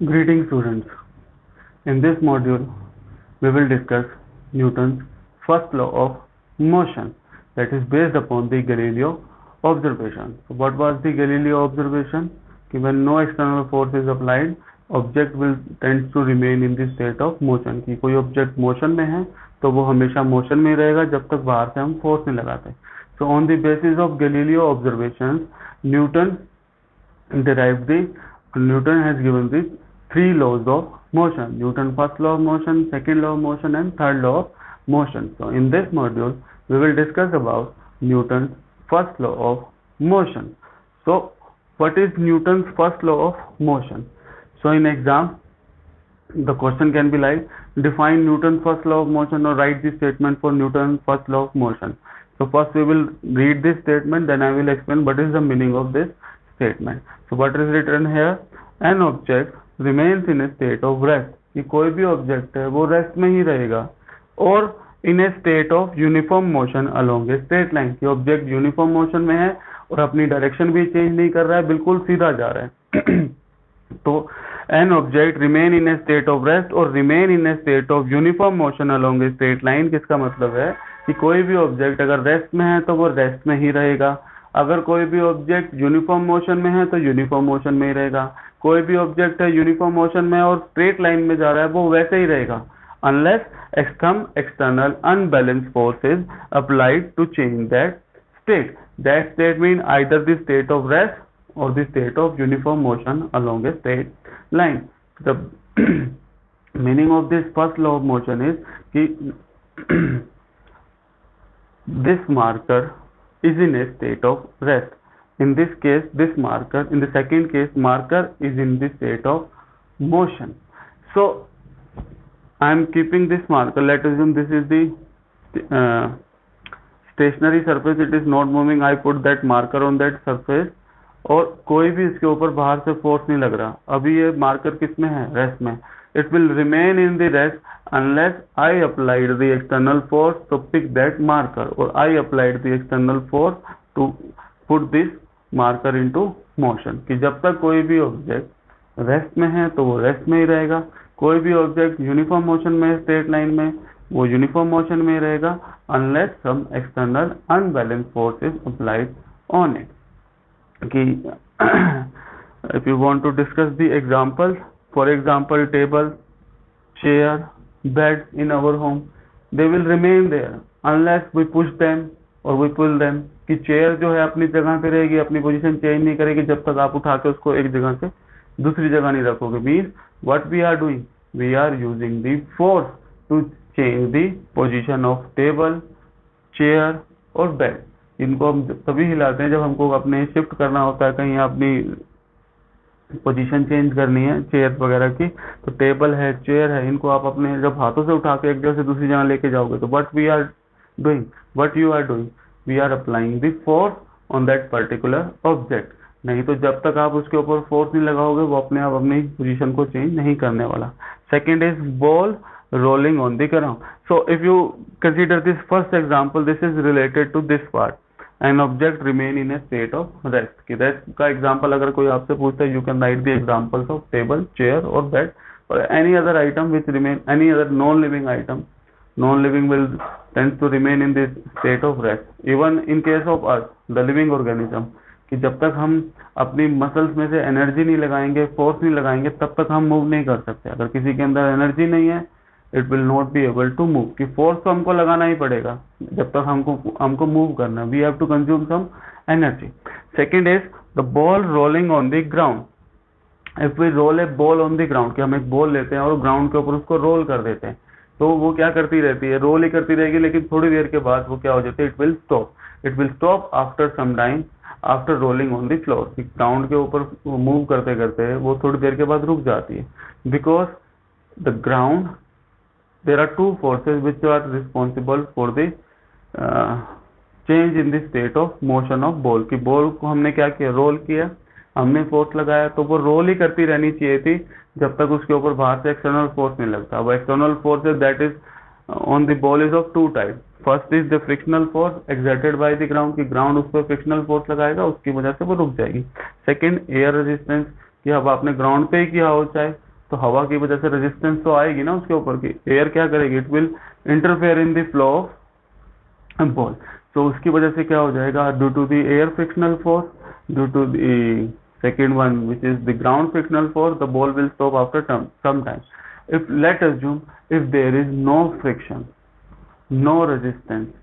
Greetings students. In this module, we will discuss Newton's first law of motion that is based upon the Galileo observation. So what was the Galileo observation? When no external force is applied, object will tend to remain in the state of motion. कि कोई object motion में है तो वो हमेशा motion में ही रहेगा जब तक बाहर से हम force नहीं लगाते. So on the basis of Galileo observations, Newton has given the three laws of motion. Newton first law of motion, second law of motion, and third law of motion. So in this module, we will discuss about Newton's first law of motion. So what is Newton's first law of motion? So in exam, the question can be like, define Newton's first law of motion or write the statement for Newton's first law of motion. So first we will read this statement, then I will explain what is the meaning of this statement. So what is written here? An object remains in a state of rest. कि कोई भी object है वो rest में ही रहेगा और in a state of uniform motion along a straight line. कि ऑब्जेक्ट यूनिफॉर्म मोशन में है और अपनी डायरेक्शन भी चेंज नहीं कर रहा है, बिल्कुल सीधा जा रहा है. तो an object remain in a state of rest और remain in a state of uniform motion along a straight line. किसका मतलब है कि कोई भी ऑब्जेक्ट अगर रेस्ट में है तो वो रेस्ट में ही रहेगा, अगर कोई भी ऑब्जेक्ट यूनिफॉर्म मोशन में है तो यूनिफॉर्म मोशन में ही रहेगा, कोई भी ऑब्जेक्ट है यूनिफॉर्म मोशन में और स्ट्रेट लाइन में जा रहा है वो वैसे ही रहेगा, unless some external unbalanced force is applied to change that state. That state means either the state of rest or the state of uniform motion along a straight line. The meaning of this first law of motion is कि this marker is in a state of rest. In this case, in the second case, marker is in the state of motion. So I am keeping this marker. Let us assume this is the stationary surface. It is not moving. I put that marker on that surface और कोई भी इसके ऊपर बाहर से force नहीं लग रहा. अभी ये मार्कर किस में है? रेस्ट में. It will remain in the rest unless I applied the external force to pick that marker or I applied the external force to put this marker into motion. कि जब तक कोई भी ऑब्जेक्ट रेस्ट में है तो वो रेस्ट में ही रहेगा, कोई भी ऑब्जेक्ट यूनिफॉर्म मोशन में स्ट्रेट लाइन में वो यूनिफॉर्म मोशन में रहेगा unless some external unbalance force is applied on it. कि if you want to discuss the examples, for example table, chair, bed in our home, they will remain there unless we push them और we pull them. कि chair जो है अपनी जगह पे रहेगी, अपनी पोजीशन चेंज नहीं करेगी जब तक आप उठा के उसको एक जगह से दूसरी जगह नहीं रखोगे. Means what we are doing, we are using the force to change the position of table, chair और bed. इनको हम तभी हिलाते हैं जब हमको अपने शिफ्ट करना होता है, कहीं अपनी पोजीशन चेंज करनी है चेयर वगैरह की. तो टेबल है, चेयर है, इनको आप अपने जब हाथों से उठा के एक जगह से दूसरी जगह लेके जाओगे तो what we are doing, what you are doing, we are applying the force on that particular object. नहीं तो जब तक आप उसके ऊपर फोर्स नहीं लगाओगे वो अपने आप अपनी पोजीशन को चेंज नहीं करने वाला. Second is ball rolling on the ground. So if you consider this first example, this is related to this part. An object remain in a state of rest. कि रेस्ट का example अगर कोई आपसे पूछता है, you can write the examples of table, chair और bed और any other item which remain, any other non living item. Non living will tends to remain in this state of rest. Even in case of us, the living organism, कि जब तक हम अपनी muscles में से energy नहीं लगाएंगे, force नहीं लगाएंगे, तब तक हम मूव नहीं कर सकते. अगर किसी के अंदर एनर्जी नहीं है, it will not be able to move. कि फोर्स तो हमको लगाना ही पड़ेगा जब तक हमको मूव करना. We have to consume some energy. Second is the ball rolling on the ground. If we roll a ball on the ground, कि हम एक बॉल लेते हैं और ग्राउंड के ऊपर उसको रोल कर देते हैं, तो वो क्या करती रहती है? रोल ही करती रहेगी, लेकिन थोड़ी देर के बाद वो क्या हो जाती है? It will stop. It will stop after some time, after rolling on the floor. Ground के ऊपर मूव करते करते वो थोड़ी देर के बाद रुक जाती है. Because the ground, there are two forces which are responsible for the change in the state of motion of ball. की बॉल को हमने क्या किया? रोल किया, हमने फोर्स लगाया, तो वो रोल ही करती रहनी चाहिए थी जब तक उसके ऊपर बाहर से एक्सटर्नल फोर्स नहीं लगता. वो एक्सटर्नल फोर्स है that is on the ball is of two type. First is the frictional force exerted by the ground, की ग्राउंड उस पर फ्रिक्शनल फोर्स लगाएगा, उसकी वजह से वो रुक जाएगी. सेकंड, एयर रेजिस्टेंस, कि अब आपने ग्राउंड पे ही किया हो चाहे तो हवा की वजह से रेजिस्टेंस तो आएगी ना उसके ऊपर की, एयर क्या करेगी, it will interfere in the flow of ball. तो उसकी वजह से क्या हो जाएगा, due to the air frictional force, due to the second one which is the ground frictional force, the ball will stop after some time. If let assume if there is no friction, no resistance,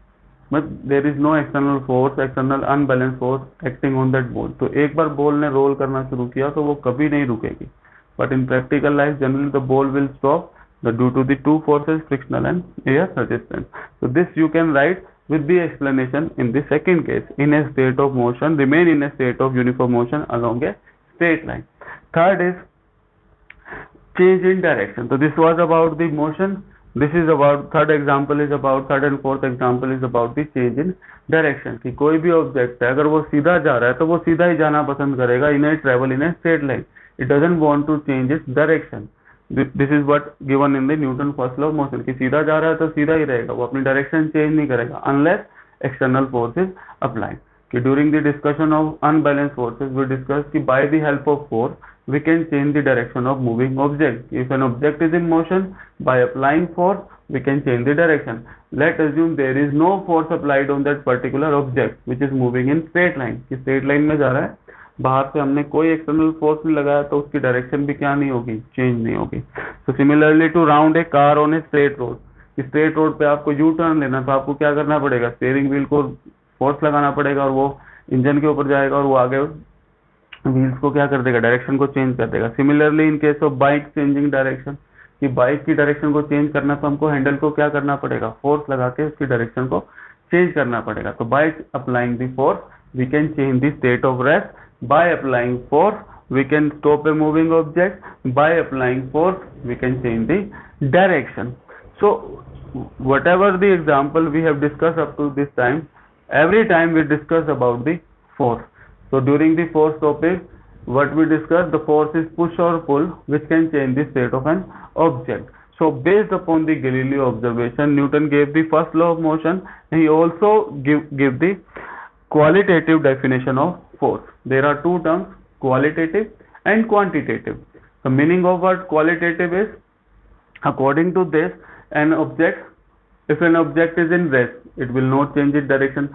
but there is no external force, external unbalanced force acting on that ball, तो एक बार ball ने role करना शुरू किया तो वो कभी नहीं रुकेगी। But in practical life generally the ball will stop due to the two forces, frictional and air resistance. So this you can write with the explanation in the second case, in a state of motion, remain in a state of uniform motion along a straight line. Third is change in direction. So this was about the motion. This is about third example is about third and fourth example is about the change in direction. कि कोई भी object है अगर वो सीधा जा रहा है तो वो सीधा ही जाना पसंद करेगा, in a travel in a straight line, it doesn't want to change its direction. This is what given in the Newton first law of motion, कि सीधा जा रहा है तो सीधा ही रहेगा, वो अपनी डायरेक्शन चेंज नहीं करेगा unless external force is applied. कि during the discussion of unbalance forces we discuss कि by the help of force we can change the direction of moving object. If an object is in motion, by applying force we can change the direction. Let assume there is no force applied on that particular object which is moving in straight line, कि straight line में जा रहा है, बाहर से हमने कोई external force नहीं लगाया तो उसकी डायरेक्शन भी क्या नहीं होगी, चेंज नहीं होगी। So similarly to round a car on a straight road, straight road पे आपको यू टर्न लेना तो आपको क्या करना पड़ेगा, स्टीयरिंग व्हील को फोर्स लगाना पड़ेगा और वो इंजन के ऊपर जाएगा और वो आगे व्हील्स को क्या कर देगा, डायरेक्शन को चेंज कर देगा। Similarly in case of bike changing direction, कि बाइक की डायरेक्शन को चेंज करना तो हमको हैंडल को क्या करना पड़ेगा, फोर्स लगा के उसकी डायरेक्शन को चेंज करना पड़ेगा। तो by applying the force we can change the state of rest, by applying force we can stop a moving object, by applying force we can change the direction. So whatever the example we have discussed up to this time, every time we discuss about the force. So during the force topic what we discussed, the force is push or pull which can change the state of an object. So based upon the Galileo observation, Newton gave the first law of motion. He also give the qualitative definition of force. There are two terms, qualitative and quantitative. The meaning of word qualitative is, according to this, an object, if an object is in rest, it will not change its direction.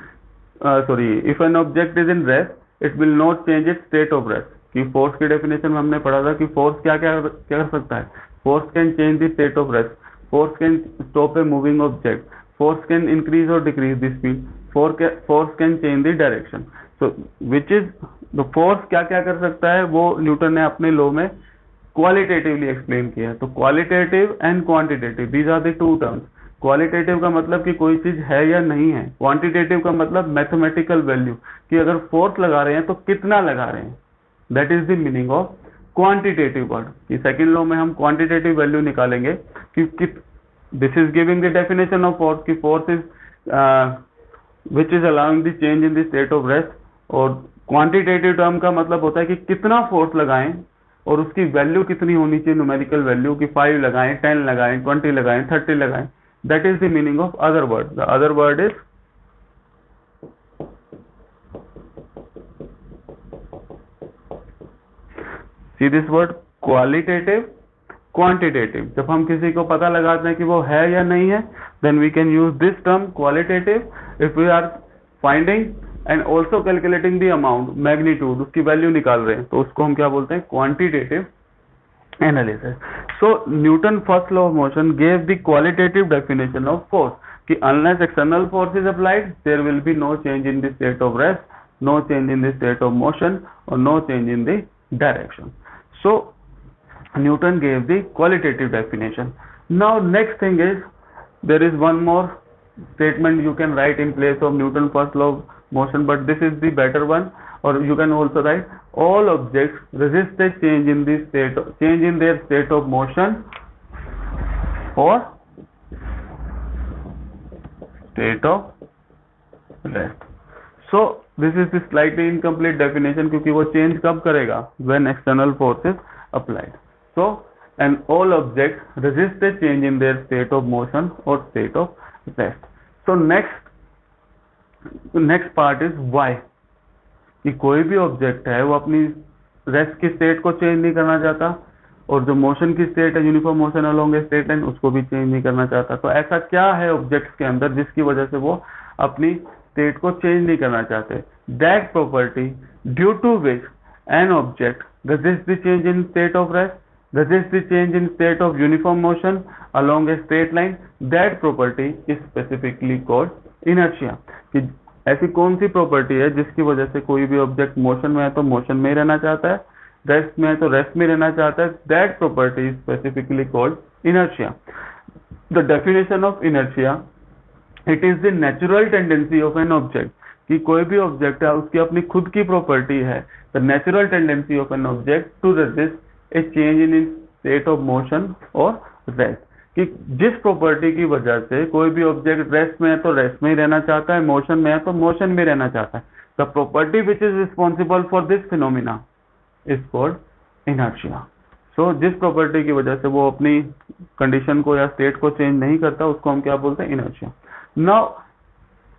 If an object is in rest, it will not change its state of rest. कि force की definition में हमने पढ़ा था कि force क्या क्या क्या कर सकता है, force can change the state of rest, force can stop a moving object, force can increase और decrease the speed, force can change the direction. So which is the force क्या क्या कर सकता है, वो न्यूटन ने अपने लॉ में क्वालिटेटिवली एक्सप्लेन किया है। तो qualitative and quantitative, these are the two terms. Qualitative का मतलब कि कोई चीज है या नहीं है, क्वांटिटेटिव का मतलब मैथमेटिकल वैल्यू, कि अगर फोर्स लगा रहे हैं तो कितना लगा रहे हैं, that is the meaning of quantitative word. कि सेकंड लॉ में हम क्वांटिटेटिव वैल्यू निकालेंगे कि this is giving the definition of force, कि force is which is allowing the change in the state of rest, और क्वांटिटेटिव टर्म का मतलब होता है कि कितना फोर्स लगाएं और उसकी वैल्यू कितनी होनी चाहिए, न्यूमेरिकल वैल्यू, कि 5 लगाएं, 10 लगाएं, 20 लगाएं, 30 लगाएं, that is the meaning of other word. The other word is see this word qualitative, quantitative. जब हम किसी को पता लगाते हैं कि वो है या नहीं है, then we can use this term qualitative. If we are finding and also calculating the amount, magnitude, उसकी वैल्यू निकाल रहे हैं, तो उसको हम क्या बोलते हैं, quantitative analysis. So Newton first law of motion gave the qualitative definition of force, कि unless external force is applied there will be no change in the state of rest, no change in the state of motion, और no change in the direction. So Newton gave the qualitative definition. Now next thing is, there is one more statement you can write in place of Newton first law of motion, but this is the better one. Or you can also write, all objects resist a change in the change in their state of motion or state of rest. So this is the slightly incomplete definition, क्योंकि वो change कब करेगा, when external force is applied. So and all objects resist a change in their state of motion or state of rest. So next part is why, कि कोई भी object है वो अपनी रेस्ट की स्टेट को चेंज नहीं करना चाहता, और जो मोशन की स्टेट है, uniform motion along a straight line, उसको भी चेंज नहीं करना चाहता। तो ऐसा क्या है ऑब्जेक्ट्स के अंदर जिसकी वजह से वो अपनी स्टेट को चेंज नहीं करना चाहते? That property due to which an object resists the change in state of rest, resists the change in state of uniform motion along a straight line, that property is specifically called inertia। कि ऐसी कौन सी property है जिसकी वजह से कोई भी object motion में है तो मोशन में ही रहना चाहता है, रेस्ट में है तो रेस्ट में रहना चाहता है, that property is specifically called inertia. The definition of inertia, it is the natural tendency of an object, कि कोई भी ऑब्जेक्ट है उसकी अपनी खुद की प्रॉपर्टी है, the natural tendency of an object to resist a change in state of motion और रेस्ट, कि जिस प्रॉपर्टी की वजह से कोई भी ऑब्जेक्ट रेस्ट में है तो रेस्ट में ही रहना चाहता है, मोशन में है तो मोशन में रहना चाहता है, the property which is responsible for this phenomena is called inertia. So जिस प्रॉपर्टी की वजह से वो अपनी कंडीशन को या स्टेट को चेंज नहीं करता उसको हम क्या बोलते हैं? Inertia. Now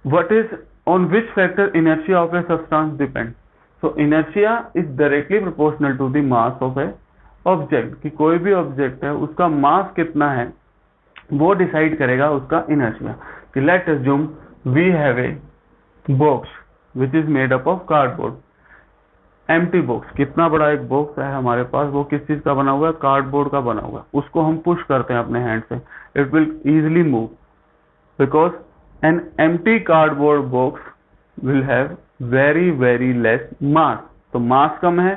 what is on which factor inertia of a substance depends? So inertia is directly proportional to the mass of a object, कि कोई भी ऑब्जेक्ट है उसका मास कितना है वो डिसाइड करेगा उसका इनर्शिया। कि let assume we have a box which is made up of cardboard, empty box, कितना बड़ा एक बॉक्स है हमारे पास, वो किस चीज का बना हुआ है? कार्डबोर्ड का बना हुआ है। उसको हम पुश करते हैं अपने हैंड से, it will easily move because an empty cardboard box will have very less mass। तो मास कम है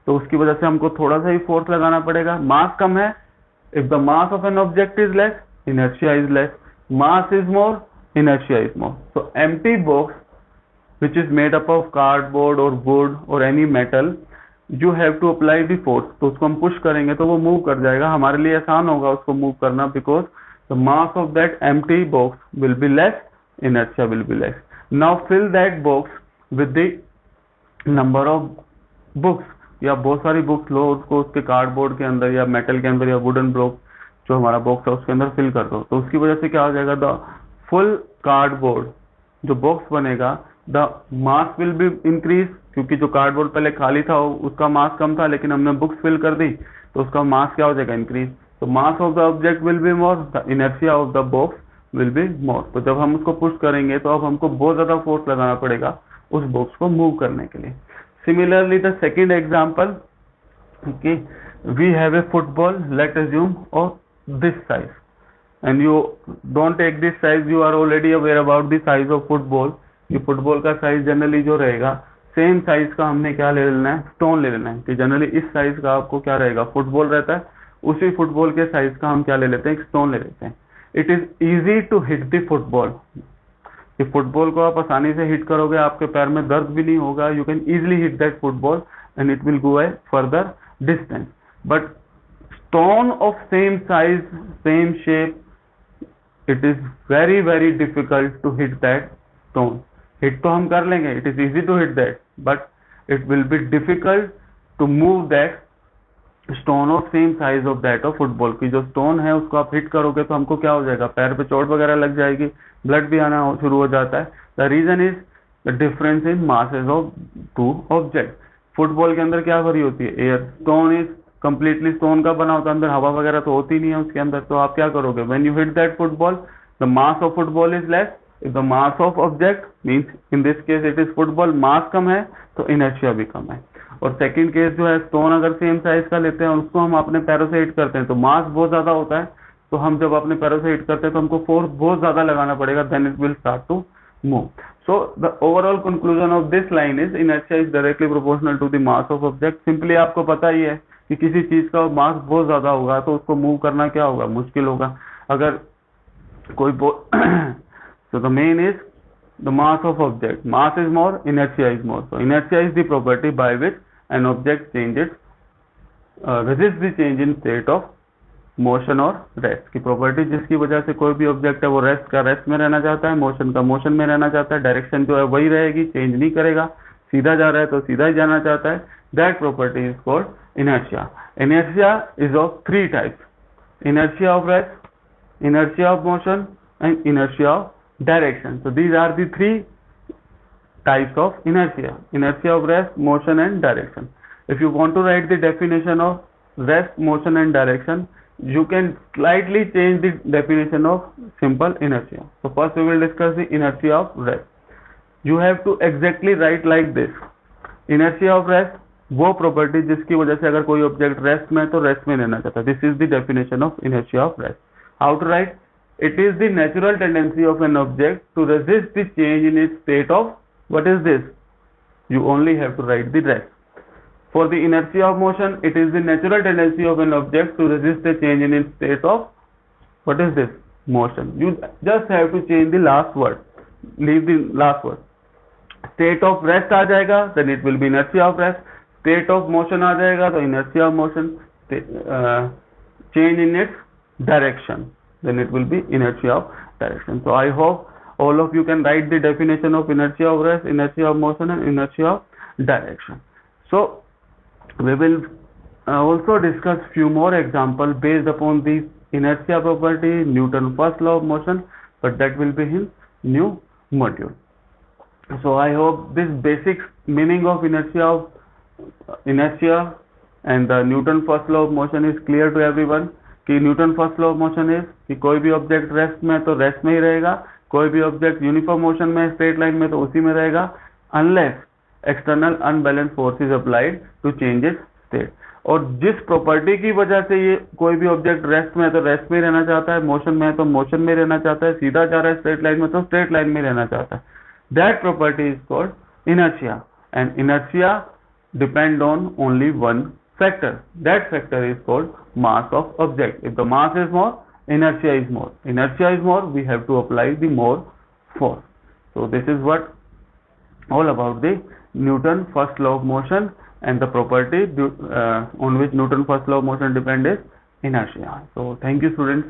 तो उसकी वजह से हमको थोड़ा सा ही फोर्स लगाना पड़ेगा। मास कम है, if the mass of an object is less, inertia is less, mass is more, inertia is more। So empty box which is made up of cardboard or wood or any metal, you have to apply the force। तो उसको हम push करेंगे तो वो move कर जाएगा, हमारे लिए आसान होगा उसको मूव करना, because the mass of that empty box will be less, inertia will be less। now fill that box with the number of books, या बहुत सारी बुक्स लो, उसको उसके कार्डबोर्ड के अंदर या मेटल के अंदर या वुडन ब्लॉक जो हमारा बॉक्स है उसके अंदर फिल कर दो। तो उसकी वजह से क्या हो जाएगा? द फुल कार्डबोर्ड जो बॉक्स बनेगा, the mass will be increase, क्योंकि जो कार्डबोर्ड पहले खाली था उसका मास कम था, लेकिन हमने बुक्स फिल कर दी तो उसका मास क्या हो जाएगा? इंक्रीज। तो mass of the object will be more, the inertia of the box will be more. तो जब हम उसको पुश करेंगे तो अब हमको बहुत ज्यादा फोर्स लगाना पड़ेगा उस बॉक्स को मूव करने के लिए। Similarly the second example, we have a football, let assume of this size, and you don't take this size, you are already aware about the size of football. ये football का size generally जो रहेगा same size का हमने क्या ले लेना है? स्टोन ले लेना है। कि जनरली इस साइज का आपको क्या रहेगा? फुटबॉल रहता है, उसी फुटबॉल के साइज का हम क्या ले लेते हैं? एक स्टोन ले लेते हैं। It is easy to hit the football, कि फुटबॉल को आप आसानी से हिट करोगे, आपके पैर में दर्द भी नहीं होगा, you can easily hit that football and it will go a further distance. But stone of same size, same shape, it is very difficult to hit that stone. Hit तो हम कर लेंगे, it is easy to hit that, but it will be difficult to move that stone of same size of that of football. की जो stone है उसको आप hit करोगे तो हमको क्या हो जाएगा? पैर पे चोट वगैरह लग जाएगी, ब्लड भी आना शुरू हो जाता है। The reason is the difference in masses of two object. Football के अंदर क्या भरी होती है? Air. Stone is completely stone का बना होता है, अंदर हवा वगैरह तो होती नहीं है उसके अंदर। तो आप क्या करोगे? When you hit that football, the mass of football is less, if the mass of object means in this case it is football, mass कम है तो इनर्शिया भी कम है। और सेकंड केस जो है, स्टोन अगर सेम साइज का लेते हैं और उसको हम अपने पैरों से हिट करते हैं तो मास बहुत ज्यादा होता है, तो हम जब अपने पैरों से हिट करते हैं तो हमको फोर्स बहुत ज्यादा लगाना पड़ेगा, then it will start to move. So the overall conclusion of this line is inertia is directly proportional to the mass of object. Simply आपको पता ही है कि किसी चीज का मास बहुत ज्यादा होगा तो उसको मूव करना क्या होगा? मुश्किल होगा। अगर कोई so the main is the mass of object, mass is more, inertia is more। so inertia is the property by which an object changes resist the change in state of motion और rest की property, जिसकी वजह से कोई भी object है वो rest का रेस्ट में रहना चाहता है, मोशन का मोशन में रहना चाहता है, डायरेक्शन जो है वही रहेगी, चेंज नहीं करेगा, सीधा जा रहा है तो सीधा ही जाना चाहता है। That property is called inertia. Inertia is of three types: inertia of rest, inertia of motion and inertia of direction। so these are the three types of inertia: inertia of rest, motion and direction। if you want to write the definition of rest, motion and direction, you can slightly change the definition of simple inertia. So first we will discuss the inertia of rest. You have to exactly write like this. Inertia of rest, वो property जिसकी वजह से अगर कोई object rest में तो rest में रहना चाहता है. This is the definition of inertia of rest. How to write? It is the natural tendency of an object to resist the change in its state of, what is this? You only have to write the rest. For the inertia of motion, it is the natural tendency of an object to resist a change in its state of, what is this? Motion. You just have to change the last word. Leave the last word. State of rest आ जाएगा, then it will be inertia of rest. State of motion आ जाएगा, तो inertia of motion. Change in its direction, then it will be inertia of direction. So I hope all of you can write the definition of inertia of rest, inertia of motion and inertia of direction. So we will also discuss few more examples based upon the inertia property, Newton's first law of motion, but that will be in new module. So I hope this basic meaning of inertia and the Newton's first law of motion is clear to everyone. कि Newton first law of motion is कि कोई भी object rest में तो rest में ही रहेगा, कोई भी ऑब्जेक्ट यूनिफॉर्म मोशन में स्ट्रेट लाइन में तो उसी में रहेगा, unless external unbalance force is applied to change its state. और जिस प्रॉपर्टी की वजह से ये कोई भी ऑब्जेक्ट रेस्ट में है तो रेस्ट में ही रहना चाहता है, मोशन में है तो मोशन में रहना चाहता है, सीधा जा रहा है स्ट्रेट लाइन में तो स्ट्रेट लाइन में रहना चाहता है, that property is called inertia. And inertia depend on only one factor. That factor is called mass of object. If the mass is more, inertia is more. Inertia is more, we have to apply the more force. So this is what all about the Newton first law of motion, and the property on which Newton first law of motion depends is inertia. So thank you students.